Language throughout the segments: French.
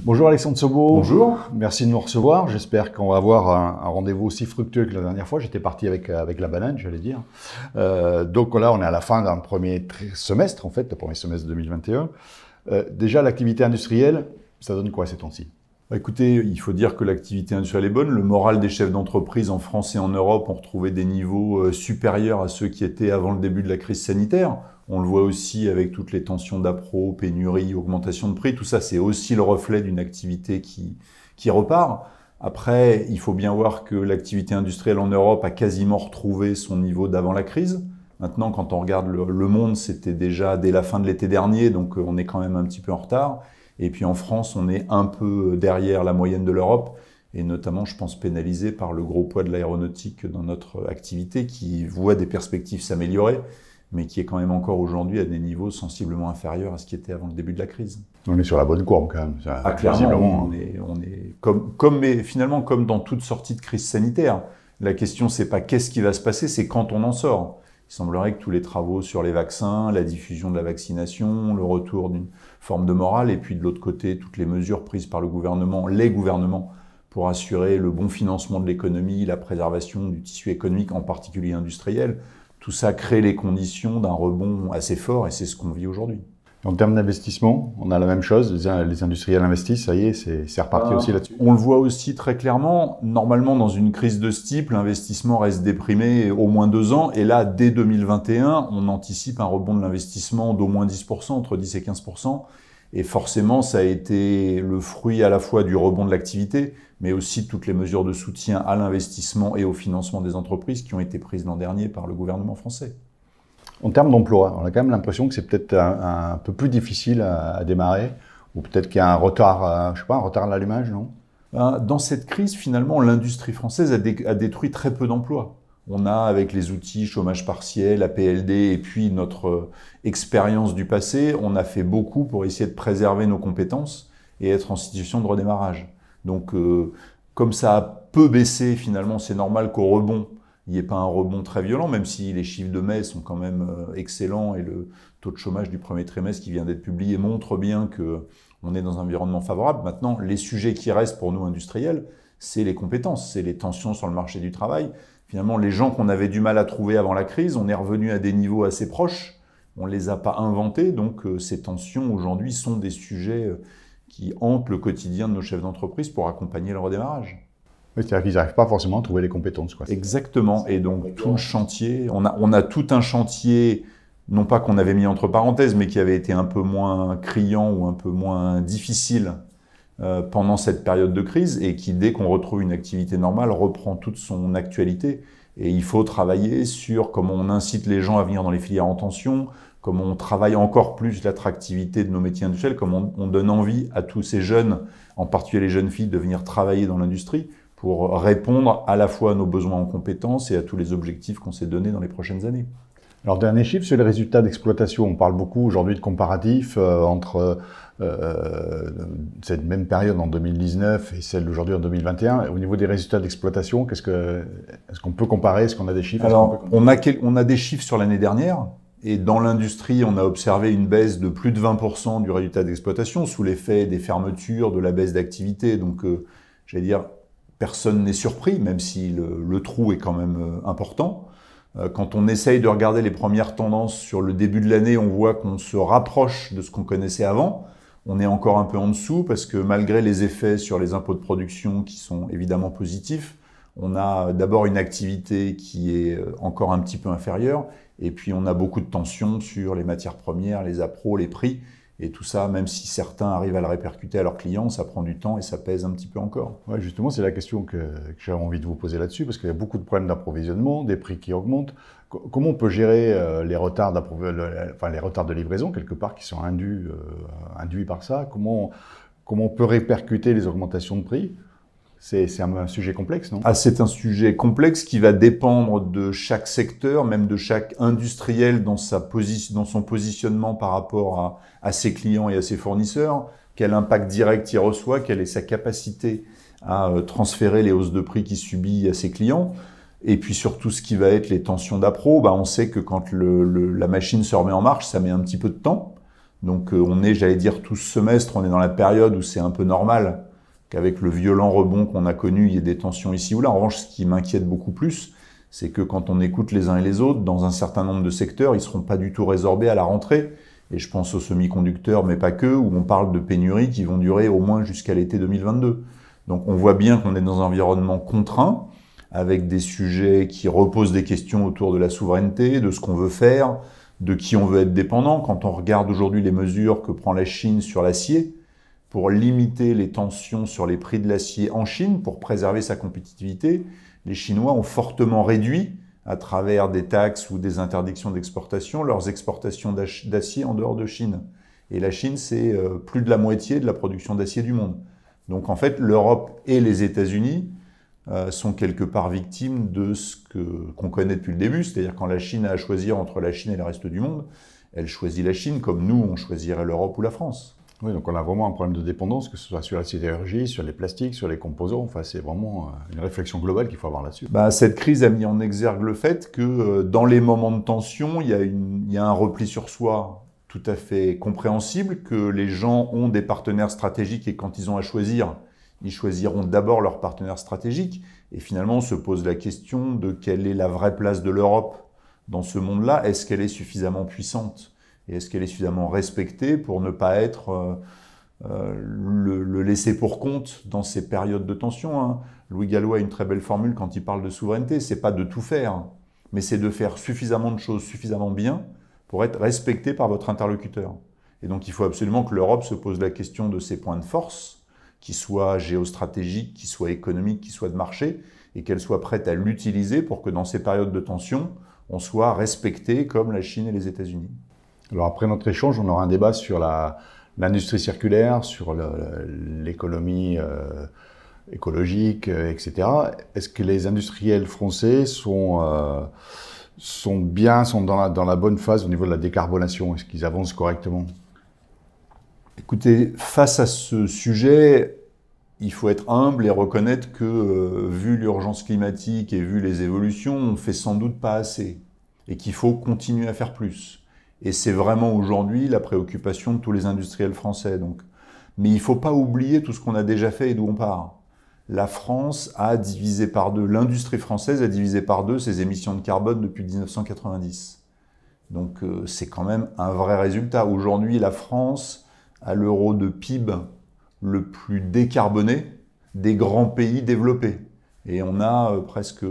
Bonjour Alexandre Sobo. Bonjour. Merci de nous recevoir. J'espère qu'on va avoir un rendez-vous aussi fructueux que la dernière fois. J'étais parti avec la banane, j'allais dire. Donc là, on est à la fin d'un premier semestre, en fait, le premier semestre 2021. Déjà, l'activité industrielle, ça donne quoi ces temps-ci? Écoutez, il faut dire que l'activité industrielle est bonne. Le moral des chefs d'entreprise en France et en Europe ont retrouvé des niveaux supérieurs à ceux qui étaient avant le début de la crise sanitaire. On le voit aussi avec toutes les tensions d'appro, pénurie, augmentation de prix. Tout ça, c'est aussi le reflet d'une activité qui repart. Après, il faut bien voir que l'activité industrielle en Europe a quasiment retrouvé son niveau d'avant la crise. Maintenant, quand on regarde le monde, c'était déjà dès la fin de l'été dernier, donc on est quand même un petit peu en retard. Et puis en France, on est un peu derrière la moyenne de l'Europe, et notamment, je pense, pénalisé par le gros poids de l'aéronautique dans notre activité, qui voit des perspectives s'améliorer, mais qui est quand même encore aujourd'hui à des niveaux sensiblement inférieurs à ce qui était avant le début de la crise. On est sur la bonne courbe quand même. Clairement, on est mais finalement comme dans toute sortie de crise sanitaire. La question, c'est pas qu'est-ce qui va se passer, c'est quand on en sort. Il semblerait que tous les travaux sur les vaccins, la diffusion de la vaccination, le retour d'une forme de morale, et puis de l'autre côté, toutes les mesures prises par le gouvernement, les gouvernements, pour assurer le bon financement de l'économie, la préservation du tissu économique, en particulier industriel, tout ça crée les conditions d'un rebond assez fort, et c'est ce qu'on vit aujourd'hui. En termes d'investissement, on a la même chose, les industriels investissent, ça y est, c'est reparti aussi là-dessus. On le voit aussi très clairement, normalement dans une crise de ce type, l'investissement reste déprimé au moins 2 ans, et là, dès 2021, on anticipe un rebond de l'investissement d'au moins 10%, entre 10 et 15%, et forcément, ça a été le fruit à la fois du rebond de l'activité, mais aussi de toutes les mesures de soutien à l'investissement et au financement des entreprises qui ont été prises l'an dernier par le gouvernement français. En termes d'emploi, on a quand même l'impression que c'est peut-être un peu plus difficile à démarrer, ou peut-être qu'il y a un retard, je sais pas, un retard à l'allumage, non? Dans cette crise, finalement, l'industrie française a détruit très peu d'emplois. On a, avec les outils chômage partiel, APLD, et puis notre expérience du passé, on a fait beaucoup pour essayer de préserver nos compétences et être en situation de redémarrage. Donc, comme ça a peu baissé, finalement, c'est normal qu'au rebond, il n'y ait pas un rebond très violent, même si les chiffres de mai sont quand même excellents et le taux de chômage du premier trimestre qui vient d'être publié montre bien qu'on est dans un environnement favorable. Maintenant, les sujets qui restent pour nous industriels, c'est les compétences, c'est les tensions sur le marché du travail. Finalement, les gens qu'on avait du mal à trouver avant la crise, on est revenu à des niveaux assez proches, on ne les a pas inventés, donc ces tensions aujourd'hui sont des sujets qui hantent le quotidien de nos chefs d'entreprise pour accompagner le redémarrage. Oui, c'est-à-dire qu'ils n'arrivent pas forcément à trouver les compétences, quoi. Exactement, et donc tout le chantier, on a tout un chantier, non pas qu'on avait mis entre parenthèses, mais qui avait été un peu moins criant ou un peu moins difficile pendant cette période de crise, et qui, dès qu'on retrouve une activité normale, reprend toute son actualité. Et il faut travailler sur comment on incite les gens à venir dans les filières en tension, comment on travaille encore plus l'attractivité de nos métiers industriels, comment on donne envie à tous ces jeunes, en particulier les jeunes filles, de venir travailler dans l'industrie, pour répondre à la fois à nos besoins en compétences et à tous les objectifs qu'on s'est donnés dans les prochaines années. Alors, dernier chiffre sur les résultats d'exploitation. On parle beaucoup aujourd'hui de comparatifs entre cette même période en 2019 et celle d'aujourd'hui en 2021. Au niveau des résultats d'exploitation, est-ce qu'on peut comparer? Est-ce qu'on a des chiffres? Alors, on a des chiffres sur l'année dernière. Et dans l'industrie, on a observé une baisse de plus de 20% du résultat d'exploitation sous l'effet des fermetures, de la baisse d'activité. Donc, j'allais dire, personne n'est surpris, même si le trou est quand même important. Quand on essaye de regarder les premières tendances sur le début de l'année, on voit qu'on se rapproche de ce qu'on connaissait avant. On est encore un peu en dessous parce que malgré les effets sur les impôts de production qui sont évidemment positifs, on a d'abord une activité qui est encore un petit peu inférieure, et puis on a beaucoup de tensions sur les matières premières, les appros, les prix. Et tout ça, même si certains arrivent à le répercuter à leurs clients, ça prend du temps et ça pèse un petit peu encore. Ouais, justement, c'est la question que j'ai envie de vous poser là-dessus, parce qu'il y a beaucoup de problèmes d'approvisionnement, des prix qui augmentent. Comment on peut gérer les retards de livraison, quelque part, qui sont induits par ça? Comment on peut répercuter les augmentations de prix? C'est un sujet complexe, non? C'est un sujet complexe qui va dépendre de chaque secteur, même de chaque industriel dans son positionnement par rapport à ses clients et à ses fournisseurs, quel impact direct il reçoit, quelle est sa capacité à transférer les hausses de prix qu'il subit à ses clients, et puis surtout ce qui va être les tensions d'appro. On sait que quand la machine se remet en marche, ça met un petit peu de temps. Donc on est, j'allais dire, tout ce semestre, on est dans la période où c'est un peu normal qu'avec le violent rebond qu'on a connu, il y ait des tensions ici ou là. En revanche, ce qui m'inquiète beaucoup plus, c'est que quand on écoute les uns et les autres, dans un certain nombre de secteurs, ils ne seront pas du tout résorbés à la rentrée. Et je pense aux semi-conducteurs, mais pas que, où on parle de pénuries qui vont durer au moins jusqu'à l'été 2022. Donc on voit bien qu'on est dans un environnement contraint, avec des sujets qui reposent des questions autour de la souveraineté, de ce qu'on veut faire, de qui on veut être dépendant. Quand on regarde aujourd'hui les mesures que prend la Chine sur l'acier, pour limiter les tensions sur les prix de l'acier en Chine, pour préserver sa compétitivité, les Chinois ont fortement réduit, à travers des taxes ou des interdictions d'exportation, leurs exportations d'acier en dehors de Chine. Et la Chine, c'est plus de la moitié de la production d'acier du monde. Donc en fait, l'Europe et les États-Unis sont quelque part victimes de ce qu'on connaît depuis le début, c'est-à-dire quand la Chine a à choisir entre la Chine et le reste du monde, elle choisit la Chine comme nous, on choisirait l'Europe ou la France. Oui, donc on a vraiment un problème de dépendance, que ce soit sur la sidérurgie, sur les plastiques, sur les composants. Enfin, c'est vraiment une réflexion globale qu'il faut avoir là-dessus. Cette crise a mis en exergue le fait que dans les moments de tension, il y a un repli sur soi tout à fait compréhensible, que les gens ont des partenaires stratégiques et quand ils ont à choisir, ils choisiront d'abord leurs partenaires stratégiques. Et finalement, on se pose la question de quelle est la vraie place de l'Europe dans ce monde-là. Est-ce qu'elle est suffisamment puissante ? Et est-ce qu'elle est suffisamment respectée pour ne pas être le laisser pour compte dans ces périodes de tension, hein. Louis Gallois a une très belle formule quand il parle de souveraineté, c'est pas de tout faire, mais c'est de faire suffisamment de choses, suffisamment bien, pour être respecté par votre interlocuteur. Et donc il faut absolument que l'Europe se pose la question de ses points de force, qui soient géostratégiques, qui soient économiques, qui soient de marché, et qu'elle soit prête à l'utiliser pour que dans ces périodes de tension, on soit respecté comme la Chine et les États-Unis. Alors après notre échange, on aura un débat sur l'industrie circulaire, sur l'économie écologique, etc. Est-ce que les industriels français sont dans la bonne phase au niveau de la décarbonation? Est-ce qu'ils avancent correctement? Écoutez, face à ce sujet, il faut être humble et reconnaître que, vu l'urgence climatique et vu les évolutions, on ne fait sans doute pas assez et qu'il faut continuer à faire plus. Et c'est vraiment aujourd'hui la préoccupation de tous les industriels français. Donc. Mais il ne faut pas oublier tout ce qu'on a déjà fait et d'où on part. La France a divisé par deux, l'industrie française a divisé par deux ses émissions de carbone depuis 1990. Donc c'est quand même un vrai résultat. Aujourd'hui, la France a l'euro de PIB le plus décarboné des grands pays développés. Et on a presque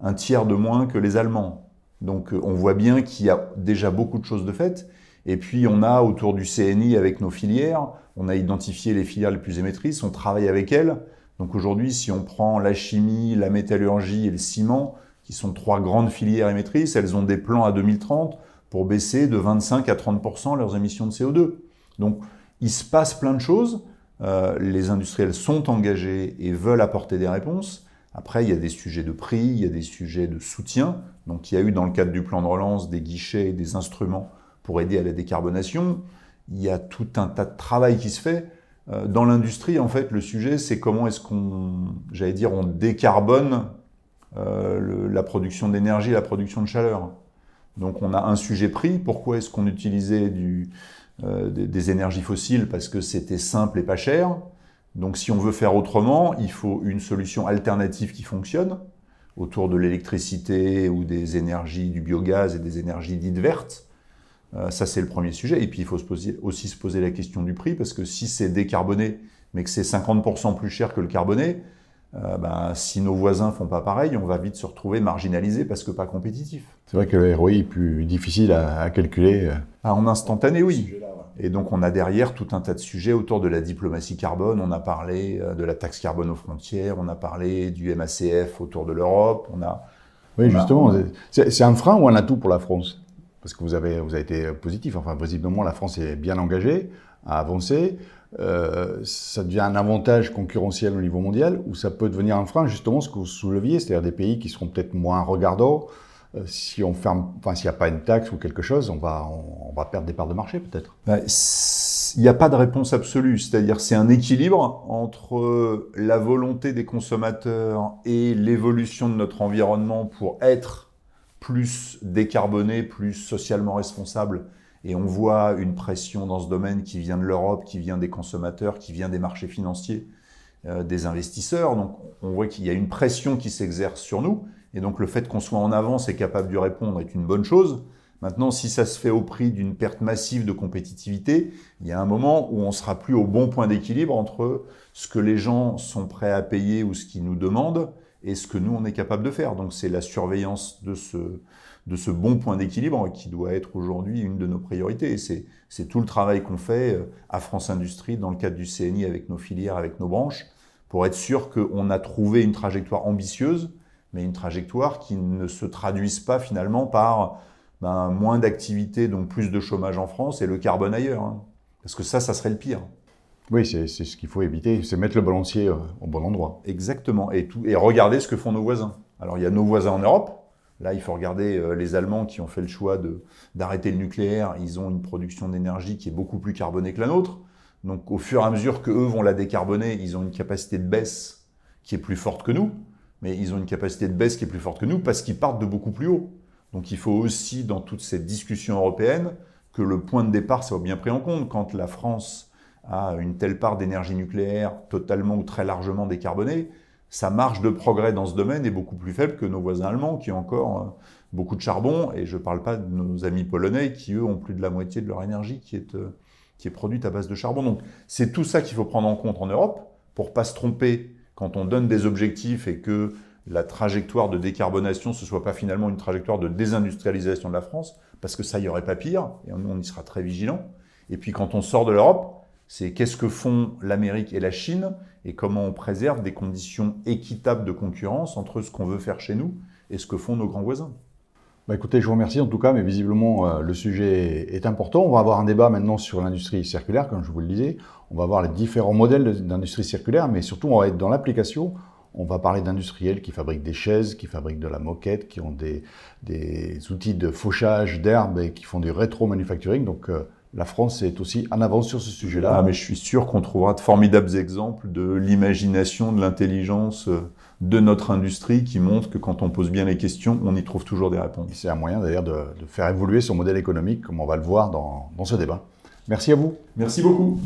un tiers de moins que les Allemands. Donc on voit bien qu'il y a déjà beaucoup de choses de faites. Et puis on a autour du CNI avec nos filières, on a identifié les filières les plus émettrices, on travaille avec elles. Donc aujourd'hui, si on prend la chimie, la métallurgie et le ciment, qui sont trois grandes filières émettrices, elles ont des plans à 2030 pour baisser de 25 à 30% leurs émissions de CO2. Donc il se passe plein de choses, les industriels sont engagés et veulent apporter des réponses. Après, il y a des sujets de prix, il y a des sujets de soutien. Donc, il y a eu dans le cadre du plan de relance des guichets et des instruments pour aider à la décarbonation. Il y a tout un tas de travail qui se fait. Dans l'industrie, en fait, le sujet, c'est comment est-ce on décarbone la production d'énergie, la production de chaleur. Donc, on a un sujet prix. Pourquoi est-ce qu'on utilisait des énergies fossiles? Parce que c'était simple et pas cher. Donc si on veut faire autrement, il faut une solution alternative qui fonctionne autour de l'électricité ou des énergies du biogaz et des énergies dites vertes. Ça, c'est le premier sujet. Et puis, il faut aussi se poser la question du prix, parce que si c'est décarboné, mais que c'est 50% plus cher que le carboné, si nos voisins font pas pareil, on va vite se retrouver marginalisé parce que pas compétitif. C'est vrai que le ROI est plus difficile à calculer. En instantané, oui. Et donc, on a derrière tout un tas de sujets autour de la diplomatie carbone. On a parlé de la taxe carbone aux frontières, on a parlé du MACF autour de l'Europe. Justement, c'est un frein ou un atout pour la France? Parce que vous avez été positif. Enfin, visiblement, la France est bien engagée à avancer. Ça devient un avantage concurrentiel au niveau mondial, ou ça peut devenir un frein, justement, ce que vous souleviez, c'est-à-dire des pays qui seront peut-être moins regardants. Si on ferme, s'il n'y a pas une taxe ou quelque chose, on va perdre des parts de marché peut-être. Il n'y a pas de réponse absolue, c'est-à-dire c'est un équilibre entre la volonté des consommateurs et l'évolution de notre environnement pour être plus décarboné, plus socialement responsable Et on voit une pression dans ce domaine qui vient de l'Europe, qui vient des consommateurs, qui vient des marchés financiers, des investisseurs. Donc on voit qu'il y a une pression qui s'exerce sur nous. Et donc le fait qu'on soit en avance et capable de répondre est une bonne chose. Maintenant, si ça se fait au prix d'une perte massive de compétitivité, il y a un moment où on ne sera plus au bon point d'équilibre entre ce que les gens sont prêts à payer ou ce qu'ils nous demandent et ce que nous, on est capable de faire. Donc c'est la surveillance de ce bon point d'équilibre qui doit être aujourd'hui une de nos priorités. Et c'est tout le travail qu'on fait à France Industrie dans le cadre du CNI avec nos filières, avec nos branches, pour être sûr qu'on a trouvé une trajectoire ambitieuse, mais une trajectoire qui ne se traduise pas finalement par moins d'activité, donc plus de chômage en France et le carbone ailleurs. Hein. Parce que ça serait le pire. Oui, c'est ce qu'il faut éviter, c'est mettre le balancier au bon endroit. Exactement. Et regarder ce que font nos voisins. Alors, il y a nos voisins en Europe. Là, il faut regarder les Allemands qui ont fait le choix d'arrêter le nucléaire. Ils ont une production d'énergie qui est beaucoup plus carbonée que la nôtre. Donc, au fur et à mesure qu'eux vont la décarboner, ils ont une capacité de baisse qui est plus forte que nous. Mais ils ont une capacité de baisse qui est plus forte que nous parce qu'ils partent de beaucoup plus haut. Donc, il faut aussi, dans toute cette discussion européenne, que le point de départ soit bien pris en compte. Quand la France a une telle part d'énergie nucléaire totalement ou très largement décarbonée, sa marge de progrès dans ce domaine est beaucoup plus faible que nos voisins allemands qui ont encore beaucoup de charbon. Et je ne parle pas de nos amis polonais qui, eux, ont plus de la moitié de leur énergie qui est produite à base de charbon. Donc, c'est tout ça qu'il faut prendre en compte en Europe pour ne pas se tromper quand on donne des objectifs et que la trajectoire de décarbonation, ce ne soit pas finalement une trajectoire de désindustrialisation de la France, parce que ça, il n'y aurait pas pire, et nous, on y sera très vigilants. Et puis, quand on sort de l'Europe, c'est qu'est-ce que font l'Amérique et la Chine, et comment on préserve des conditions équitables de concurrence entre ce qu'on veut faire chez nous et ce que font nos grands voisins. Écoutez, je vous remercie en tout cas, mais visiblement, le sujet est important. On va avoir un débat maintenant sur l'industrie circulaire, comme je vous le disais. On va voir les différents modèles d'industrie circulaire, mais surtout, on va être dans l'application. On va parler d'industriels qui fabriquent des chaises, qui fabriquent de la moquette, qui ont des outils de fauchage d'herbe et qui font du rétro-manufacturing. Donc la France est aussi en avance sur ce sujet-là. Ah, mais je suis sûr qu'on trouvera de formidables exemples de l'imagination, de l'intelligence de notre industrie qui montrent que quand on pose bien les questions, on y trouve toujours des réponses. C'est un moyen d'ailleurs de faire évoluer son modèle économique, comme on va le voir dans ce débat. Merci à vous. Merci beaucoup.